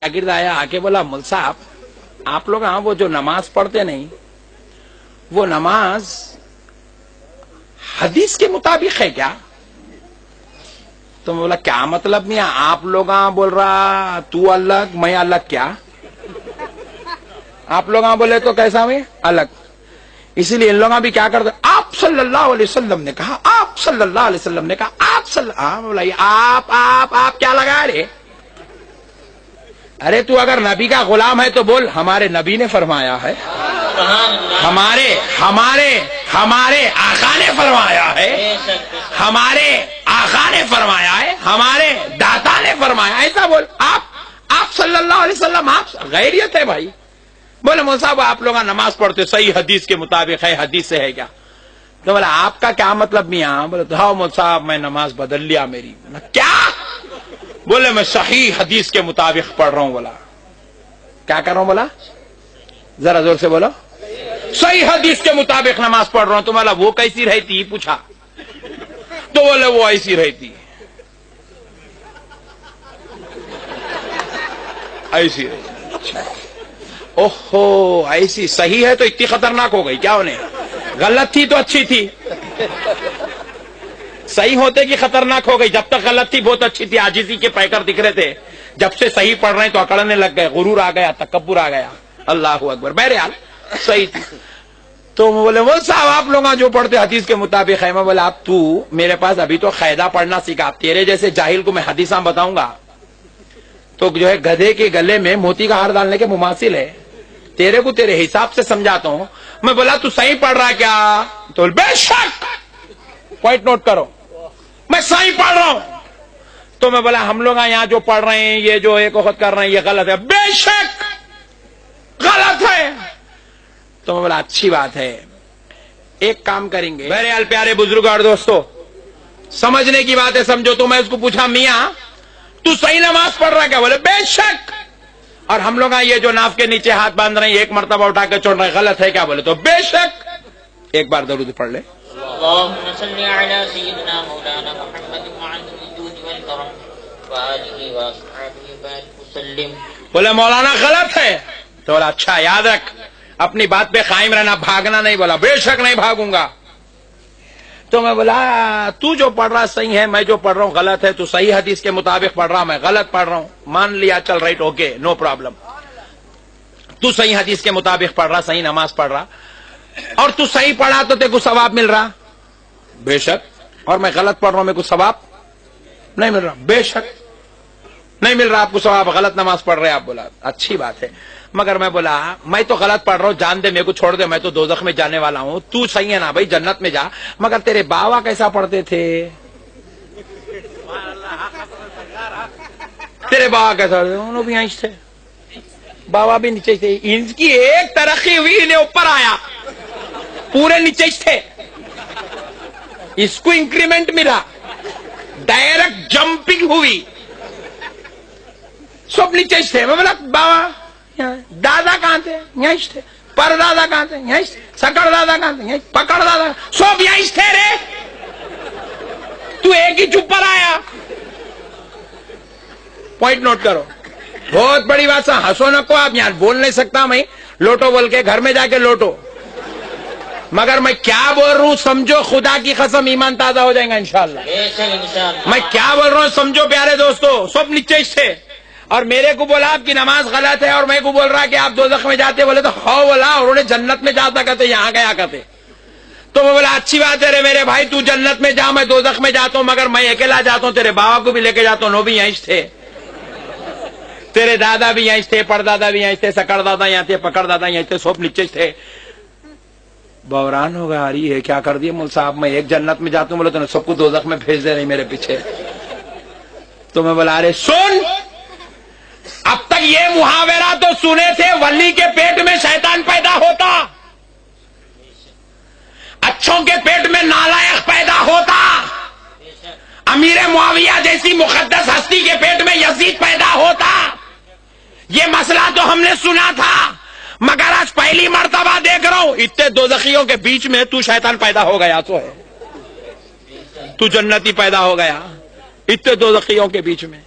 शागिर्द आया, आके बोला मुल साहब आप लोग हाँ वो जो नमाज पढ़ते नहीं वो नमाज हदीस के मुताबिक है क्या? तो मैं बोला क्या मतलब नहीं, आप लोग बोल रहा तू अलग मैं अलग, क्या आप लोग बोले तो कैसा मैं अलग? इसीलिए इन लोग भी क्या करते, आप सल्लल्लाहु अलैहि वसल्लम ने कहा, आप सल्लल्लाहु अलैहि वसल्लम ने कहा, आप बोला आप क्या लगा रे? अरे तू अगर नबी का गुलाम है तो बोल हमारे नबी ने फरमाया है, हमारे आका ने फरमाया है, हमारे आका ने फरमाया है, हमारे दाता ने फरमाया, ऐसा बोल। आप सल्लल्लाहु अलैहि वसल्लम, आप गैरियत है भाई। बोले मौला साहब आप लोग नमाज पढ़ते सही हदीस के मुताबिक है, हदीस से है क्या? तो बोला आपका क्या मतलब मियां? बोले तो हाँ मौला साहब मैं नमाज बदल लिया मेरी। क्या? बोले मैं सही हदीस के मुताबिक पढ़ रहा हूं। बोला क्या कर रहा हूं? बोला जरा जोर से बोलो, सही हदीस के मुताबिक नमाज पढ़ रहा हूं। तो बोला वो कैसी रहती पूछा, तो बोले वो ऐसी रहती, ऐसी रहती। ओहो ऐसी सही है तो इतनी खतरनाक हो गई क्या? उन्हें गलत थी तो अच्छी थी, सही होते कि खतरनाक हो गई? जब तक गलत थी बहुत अच्छी थी, आजिजी के पैकर दिख रहे थे, जब से सही पढ़ रहे हैं तो अकड़ने लग गए, गुरूर आ गया, तकब्बुर आ गया। अल्लाह अकबर। बहरहाल सही थी। तो बोले वो साहब आप लोग जो पढ़ते हदीस के मुताबिक है। मैं बोला आप तू मेरे पास अभी तो कायदा पढ़ना सीखा, तेरे जैसे जाहिल को मैं हदीसा बताऊंगा तो जो है गधे के गले में मोती का हार डालने के मुमासिल है। तेरे को तेरे हिसाब से समझाता हूं। मैं बोला तू सही पढ़ रहा क्या? तो बेशक, पॉइंट नोट करो, मैं सही पढ़ रहा हूं। तो मैं बोला हम लोग यहाँ जो पढ़ रहे हैं ये जो एक वक्त कर रहे हैं ये गलत है। बेशक गलत है। तो मैं बोला अच्छी बात है, एक काम करेंगे। बहरहाल प्यारे बुजुर्ग और दोस्तों समझने की बात है, समझो। तो मैं उसको पूछा मियां तू सही नमाज पढ़ रहा क्या? बोले बेशक। और हम लोग ये जो नाफ के नीचे हाथ बांध रहे हैं एक मर्तबा उठा के छोड़ रहे हैं, गलत है क्या? बोले तो बेशक। एक बार दरूद पढ़ ले। बोले मौलाना गलत है। तो बोला अच्छा याद रख अपनी बात पे कायम रहना, भागना नहीं। बोला बेशक नहीं भागूंगा। तो मैं बोला तू जो पढ़ रहा सही है, मैं जो पढ़ रहा हूं गलत है। तू सही हदीस के मुताबिक पढ़ रहा, मैं गलत पढ़ रहा हूं। मान लिया चल राइट ओके नो प्रॉब्लम। तू सही हदीस के मुताबिक पढ़ रहा, सही नमाज पढ़ रहा और तू सही पढ़ा तो तेरे को सवाब मिल रहा, बेशक। और मैं गलत पढ़ रहा हूं मेरे को सवाब नहीं मिल रहा, बेशक नहीं मिल रहा आपको सवाब, गलत नमाज पढ़ रहे आप। बोला अच्छी बात है, मगर मैं बोला मैं तो गलत पढ़ रहा हूं, जान दे मेरे को छोड़ दे, मैं तो दोजख में जाने वाला हूं। तू सही है ना भाई, जन्नत में जा। मगर तेरे बाबा कैसा पढ़ते थे? तेरे बाबा कैसा? उन्होंने भी यहीं थे, बाबा भी नीचे थे। इनकी एक तरक्की हुई, इन्हें ऊपर आया, पूरे नीचे थे। इसको इंक्रीमेंट मिला, डायरेक्ट जंपिंग हुई, सब नीचे थे। मैं बोला बाबा दादा कहां थे? यहीं थे। पर दादा कहां थे? यहीं थे। सकड़ दादा कहां थे? यहीं। पकड़ दादा सब यहीं थे रे, तू एक ही चुप पर आया। पॉइंट नोट करो, बहुत बड़ी बात है। हंसो नको आप, यार बोल नहीं सकता मैं, लोटो बोल के घर में जाके लोटो। मगर मैं क्या बोल रहा हूं समझो, खुदा की कसम ईमान ताजा हो जाएगा इंशाअल्लाह। मैं क्या बोल रहा हूं समझो प्यारे दोस्तों। सब नीचे थे और मेरे को बोला आपकी नमाज गलत है और मैं को बोल रहा कि आप दोजख में जाते। बोले तो हाँ बोला, उन्होंने जन्नत में जाता कहते यहां गया कहते। तो मैं बोला अच्छी बात है रे मेरे भाई, तू जन्नत में जा, मैं दोजख में जाता हूं, मगर मैं अकेला जाता हूं, तेरे बाबा को भी लेके जाता हूं, वो भी यहीं थे, तेरे दादा भी यहीं थे, परदादा भी यहीं थे, सकड़ दादा यहां थे, पकड़ दादा यहीं थे, सब नीचे थे। बहरान हो गया, रही है क्या कर दिए मुल साहब, मैं एक जन्नत में जाता हूं, बोले तो सबको दोजख में भेज दे रही मेरे पीछे। तो मैं बोला अरे सुन, अब तक ये मुहावरा तो सुने थे, वली के पेट में शैतान पैदा होता, अच्छों के पेट में नालायक पैदा होता, अमीर मुआविया जैसी मुकद्दस हस्ती के पेट में यजीद पैदा होता। ये मसला तो हमने सुना था, मगर आज पहली मर्तबा देख रहा हूं इतने दोजखियों के बीच में तू शैतान पैदा हो गया। तो है तू जन्नती पैदा हो गया इतने दोजखियों के बीच में।